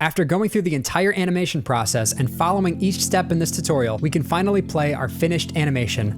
After going through the entire animation process and following each step in this tutorial, we can finally play our finished animation.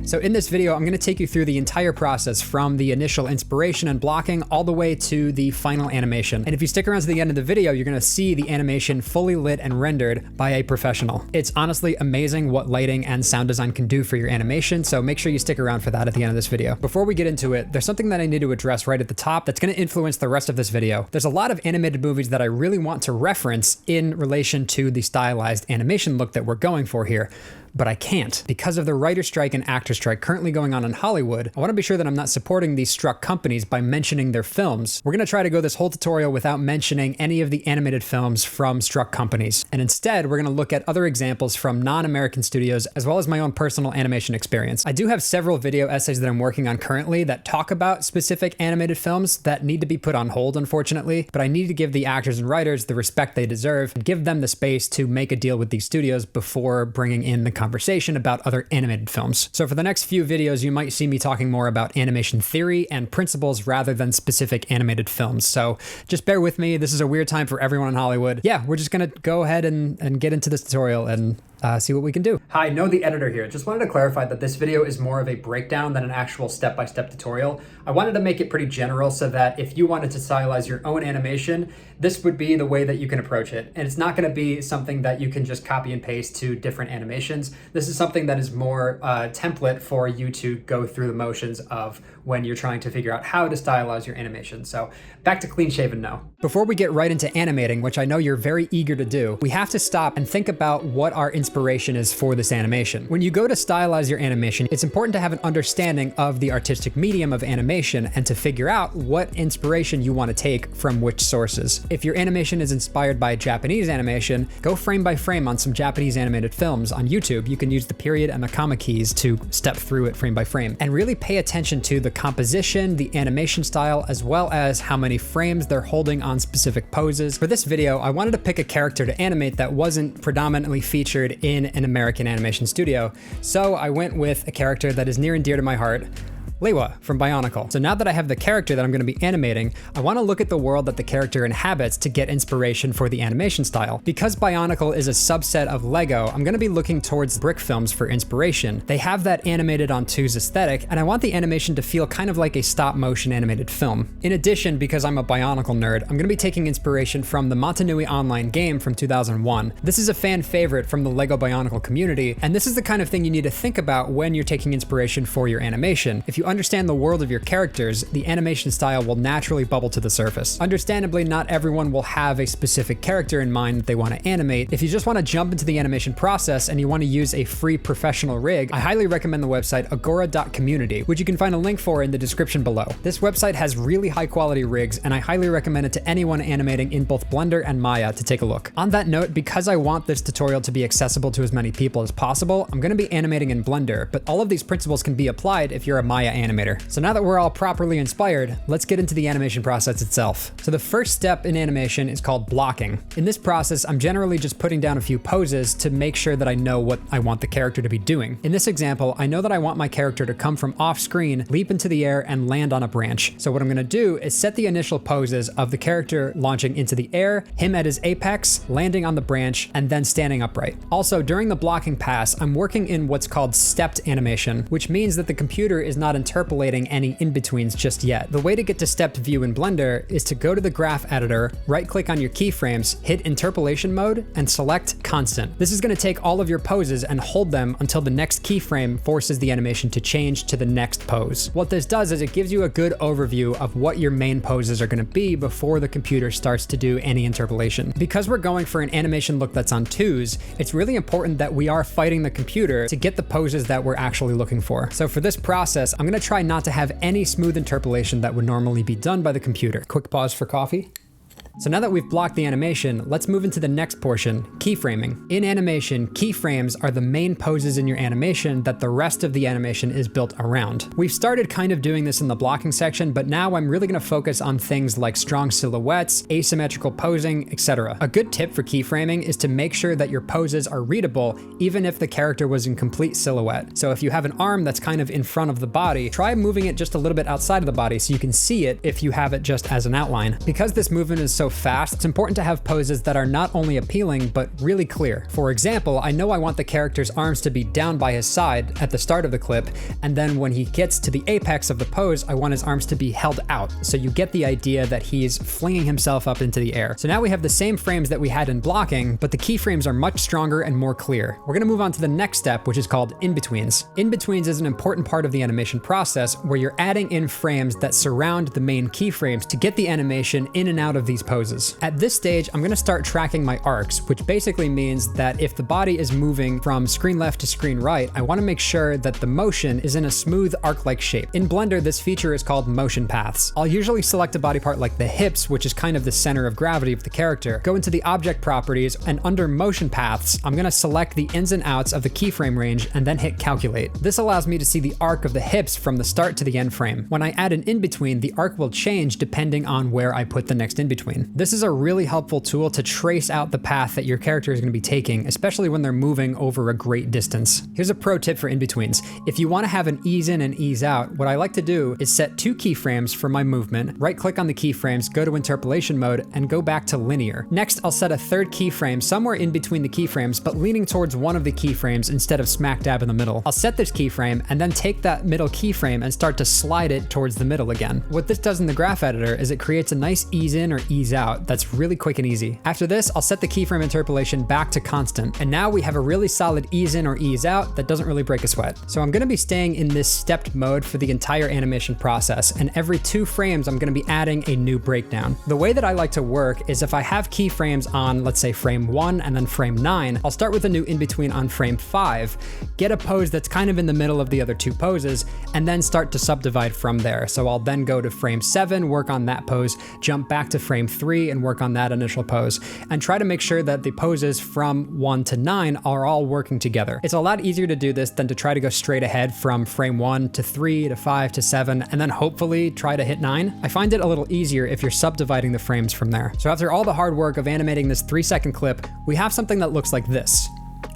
So in this video, I'm going to take you through the entire process from the initial inspiration and blocking all the way to the final animation. And if you stick around to the end of the video, you're going to see the animation fully lit and rendered by a professional. It's honestly amazing what lighting and sound design can do for your animation, so make sure you stick around for that at the end of this video. Before we get into it, there's something that I need to address right at the top that's going to influence the rest of this video. There's a lot of animated movies that I really want to reference in relation to the stylized animation look that we're going for here, but I can't. Because of the writer strike and actor strike currently going on in Hollywood, I want to be sure that I'm not supporting these struck companies by mentioning their films. We're going to try to go this whole tutorial without mentioning any of the animated films from struck companies. And instead, we're going to look at other examples from non-American studios, as well as my own personal animation experience. I do have several video essays that I'm working on currently that talk about specific animated films that need to be put on hold, unfortunately, but I need to give the actors and writers the respect they deserve and give them the space to make a deal with these studios before bringing in the conversation about other animated films. So for the next few videos, you might see me talking more about animation theory and principles rather than specific animated films. So just bear with me. This is a weird time for everyone in Hollywood. Yeah, we're just gonna go ahead and get into this tutorial and see what we can do. Hi, Noah the editor here. Just wanted to clarify that this video is more of a breakdown than an actual step-by-step tutorial. I wanted to make it pretty general so that if you wanted to stylize your own animation, this would be the way that you can approach it. And it's not going to be something that you can just copy and paste to different animations. This is something that is more template for you to go through the motions of when you're trying to figure out how to stylize your animation. So back to clean shaven now. Before we get right into animating, which I know you're very eager to do, we have to stop and think about what our inspiration is for this animation. When you go to stylize your animation, it's important to have an understanding of the artistic medium of animation and to figure out what inspiration you want to take from which sources. If your animation is inspired by Japanese animation, go frame by frame on some Japanese animated films on YouTube. You can use the period and the comma keys to step through it frame by frame and really pay attention to the composition, the animation style, as well as how many frames they're holding on specific poses. For this video, I wanted to pick a character to animate that wasn't predominantly featured in an American animation studio, so I went with a character that is near and dear to my heart, Lewa from Bionicle. So now that I have the character that I'm going to be animating, I want to look at the world that the character inhabits to get inspiration for the animation style. Because Bionicle is a subset of Lego, I'm going to be looking towards brick films for inspiration. They have that animated on twos aesthetic, and I want the animation to feel kind of like a stop motion animated film. In addition, because I'm a Bionicle nerd, I'm going to be taking inspiration from the Montanui online game from 2001. This is a fan favorite from the Lego Bionicle community, and this is the kind of thing you need to think about when you're taking inspiration for your animation. If you understand the world of your characters, the animation style will naturally bubble to the surface. Understandably, not everyone will have a specific character in mind that they want to animate. If you just want to jump into the animation process and you want to use a free professional rig, I highly recommend the website agora.community, which you can find a link for in the description below. This website has really high quality rigs, and I highly recommend it to anyone animating in both Blender and Maya to take a look. On that note, because I want this tutorial to be accessible to as many people as possible, I'm going to be animating in Blender, but all of these principles can be applied if you're a Maya animator. So now that we're all properly inspired, let's get into the animation process itself. So the first step in animation is called blocking. In this process, I'm generally just putting down a few poses to make sure that I know what I want the character to be doing. In this example, I know that I want my character to come from off screen, leap into the air, and land on a branch. So what I'm gonna do is set the initial poses of the character launching into the air, him at his apex, landing on the branch, and then standing upright. Also, during the blocking pass, I'm working in what's called stepped animation, which means that the computer is not interpolating any in-betweens just yet. The way to get to stepped view in Blender is to go to the graph editor, right-click on your keyframes, hit interpolation mode, and select constant. This is going to take all of your poses and hold them until the next keyframe forces the animation to change to the next pose. What this does is it gives you a good overview of what your main poses are going to be before the computer starts to do any interpolation. Because we're going for an animation look that's on twos, it's really important that we are fighting the computer to get the poses that we're actually looking for. So for this process, I'm going to try not to have any smooth interpolation that would normally be done by the computer. Quick pause for coffee. So now that we've blocked the animation, let's move into the next portion, keyframing. In animation, keyframes are the main poses in your animation that the rest of the animation is built around. We've started kind of doing this in the blocking section, but now I'm really going to focus on things like strong silhouettes, asymmetrical posing, etc. A good tip for keyframing is to make sure that your poses are readable even if the character was in complete silhouette. So if you have an arm that's kind of in front of the body, try moving it just a little bit outside of the body so you can see it if you have it just as an outline. Because this movement is so so fast, it's important to have poses that are not only appealing, but really clear. For example, I know I want the character's arms to be down by his side at the start of the clip, and then when he gets to the apex of the pose, I want his arms to be held out. So you get the idea that he's flinging himself up into the air. So now we have the same frames that we had in blocking, but the keyframes are much stronger and more clear. We're gonna move on to the next step, which is called in-betweens. In-betweens is an important part of the animation process where you're adding in frames that surround the main keyframes to get the animation in and out of these poses. At this stage, I'm gonna start tracking my arcs, which basically means that if the body is moving from screen left to screen right, I wanna make sure that the motion is in a smooth arc-like shape. In Blender, this feature is called motion paths. I'll usually select a body part like the hips, which is kind of the center of gravity of the character, go into the object properties, and under motion paths, I'm gonna select the ins and outs of the keyframe range and then hit calculate. This allows me to see the arc of the hips from the start to the end frame. When I add an in-between, the arc will change depending on where I put the next in-between. This is a really helpful tool to trace out the path that your character is gonna be taking, especially when they're moving over a great distance. Here's a pro tip for in-betweens. If you wanna have an ease in and ease out, what I like to do is set 2 keyframes for my movement, right-click on the keyframes, go to interpolation mode, and go back to linear. Next, I'll set a 3rd keyframe somewhere in between the keyframes, but leaning towards one of the keyframes instead of smack dab in the middle. I'll set this keyframe and then take that middle keyframe and start to slide it towards the middle again. What this does in the graph editor is it creates a nice ease in or ease out that's really quick and easy. After this, I'll set the keyframe interpolation back to constant, and now we have a really solid ease in or ease out that doesn't really break a sweat. So I'm gonna be staying in this stepped mode for the entire animation process, and every 2 frames I'm gonna be adding a new breakdown. The way that I like to work is if I have keyframes on, let's say frame 1 and then frame 9, I'll start with a new in-between on frame 5, get a pose that's kind of in the middle of the other 2 poses, and then start to subdivide from there. So I'll then go to frame 7, work on that pose, jump back to frame 3 and work on that initial pose, and try to make sure that the poses from 1 to 9 are all working together. It's a lot easier to do this than to try to go straight ahead from frame 1 to 3 to 5 to 7, and then hopefully try to hit 9. I find it a little easier if you're subdividing the frames from there. So after all the hard work of animating this 3-second clip, we have something that looks like this.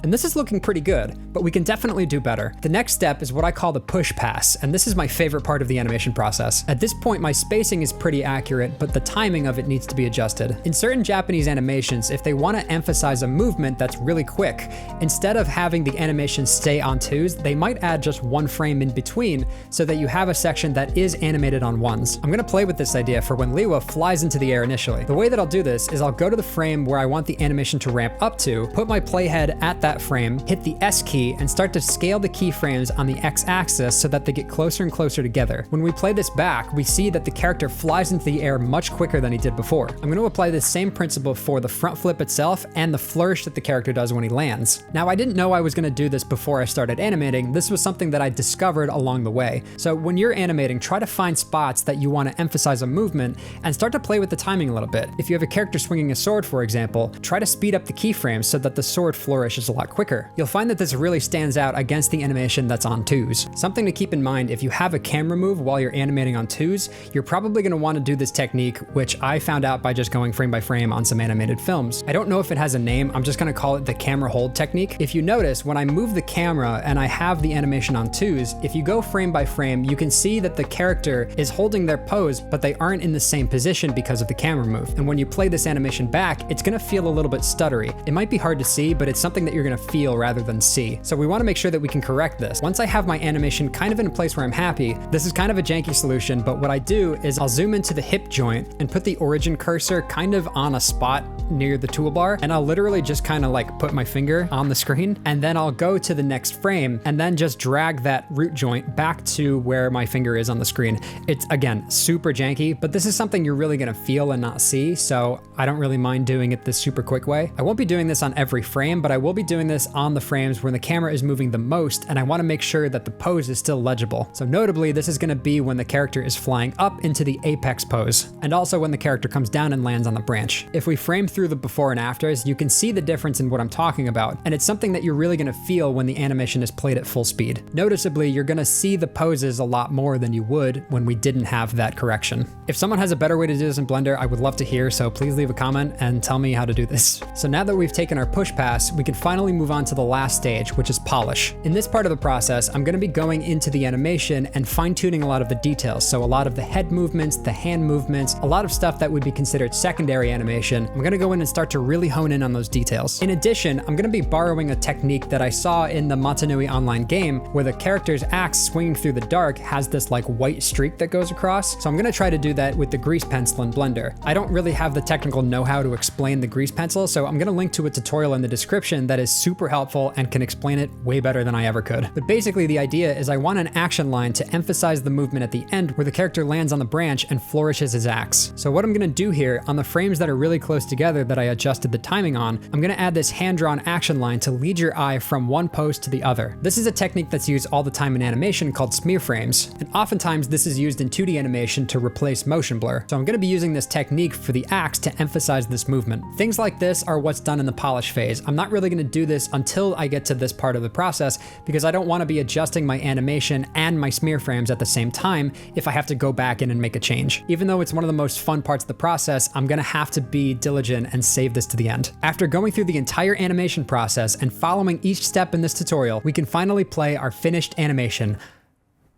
And this is looking pretty good, but we can definitely do better. The next step is what I call the push pass, and this is my favorite part of the animation process. At this point, my spacing is pretty accurate, but the timing of it needs to be adjusted. In certain Japanese animations, if they want to emphasize a movement that's really quick, instead of having the animation stay on 2s, they might add just 1 frame in between so that you have a section that is animated on 1s. I'm gonna play with this idea for when Liwa flies into the air initially. The way that I'll do this is I'll go to the frame where I want the animation to ramp up to, put my playhead at that frame, hit the S key, and start to scale the keyframes on the X-axis so that they get closer and closer together. When we play this back, we see that the character flies into the air much quicker than he did before. I'm going to apply this same principle for the front flip itself and the flourish that the character does when he lands. Now, I didn't know I was going to do this before I started animating. This was something that I discovered along the way. So when you're animating, try to find spots that you want to emphasize a movement and start to play with the timing a little bit. If you have a character swinging a sword, for example, try to speed up the keyframes so that the sword flourish is a lot quicker. You'll find that this really stands out against the animation that's on 2s. Something to keep in mind, if you have a camera move while you're animating on 2s, you're probably going to want to do this technique, which I found out by just going frame by frame on some animated films. I don't know if it has a name, I'm just going to call it the camera hold technique. If you notice, when I move the camera and I have the animation on 2s, if you go frame by frame, you can see that the character is holding their pose, but they aren't in the same position because of the camera move. And when you play this animation back, it's going to feel a little bit stuttery. It might be hard to see, but it's something that you're going to feel rather than see. So we want to make sure that we can correct this. Once I have my animation kind of in a place where I'm happy, this is kind of a janky solution, but what I do is I'll zoom into the hip joint and put the origin cursor kind of on a spot near the toolbar, and I'll literally just kind of like put my finger on the screen, and then I'll go to the next frame and then just drag that root joint back to where my finger is on the screen. It's, again, super janky, but this is something you're really gonna feel and not see, so I don't really mind doing it this super quick way. I won't be doing this on every frame, but I will be doing this on the frames where the camera is moving the most, and I wanna make sure that the pose is still legible. So notably, this is gonna be when the character is flying up into the apex pose, and also when the character comes down and lands on the branch. If we frame through the before and afters, you can see the difference in what I'm talking about, and it's something that you're really gonna feel when the animation is played at full speed. Noticeably, you're gonna see the poses a lot more than you would when we didn't have that correction. If someone has a better way to do this in Blender, I would love to hear, so please leave a comment and tell me how to do this. So now that we've taken our push pass, we can finally finally move on to the last stage, which is polish. In this part of the process, I'm going to be going into the animation and fine-tuning a lot of the details. So a lot of the head movements, the hand movements, a lot of stuff that would be considered secondary animation. I'm going to go in and start to really hone in on those details. In addition, I'm going to be borrowing a technique that I saw in the Matanui online game where the character's axe swinging through the dark has this like white streak that goes across. So I'm going to try to do that with the grease pencil in Blender. I don't really have the technical know-how to explain the grease pencil, so I'm going to link to a tutorial in the description that is super helpful and can explain it way better than I ever could. But basically the idea is I want an action line to emphasize the movement at the end where the character lands on the branch and flourishes his axe. So what I'm going to do here on the frames that are really close together that I adjusted the timing on, I'm going to add this hand-drawn action line to lead your eye from one pose to the other. This is a technique that's used all the time in animation called smear frames, and oftentimes this is used in 2D animation to replace motion blur. So I'm going to be using this technique for the axe to emphasize this movement. Things like this are what's done in the polish phase. I'm not really going to do this until I get to this part of the process because I don't want to be adjusting my animation and my smear frames at the same time if I have to go back in and make a change. Even though it's one of the most fun parts of the process, I'm going to have to be diligent and save this to the end. After going through the entire animation process and following each step in this tutorial, we can finally play our finished animation.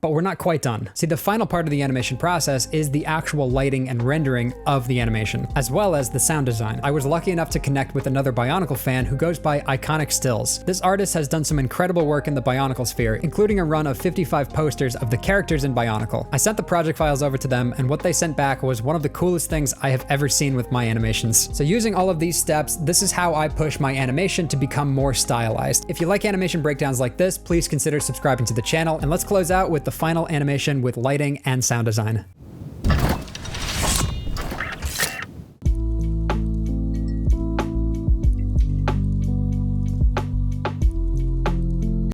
But we're not quite done. See, the final part of the animation process is the actual lighting and rendering of the animation, as well as the sound design. I was lucky enough to connect with another Bionicle fan who goes by Iconic Stills. This artist has done some incredible work in the Bionicle sphere, including a run of 55 posters of the characters in Bionicle. I sent the project files over to them, and what they sent back was one of the coolest things I have ever seen with my animations. So using all of these steps, this is how I push my animation to become more stylized. If you like animation breakdowns like this, please consider subscribing to the channel, and let's close out with the final animation with lighting and sound design.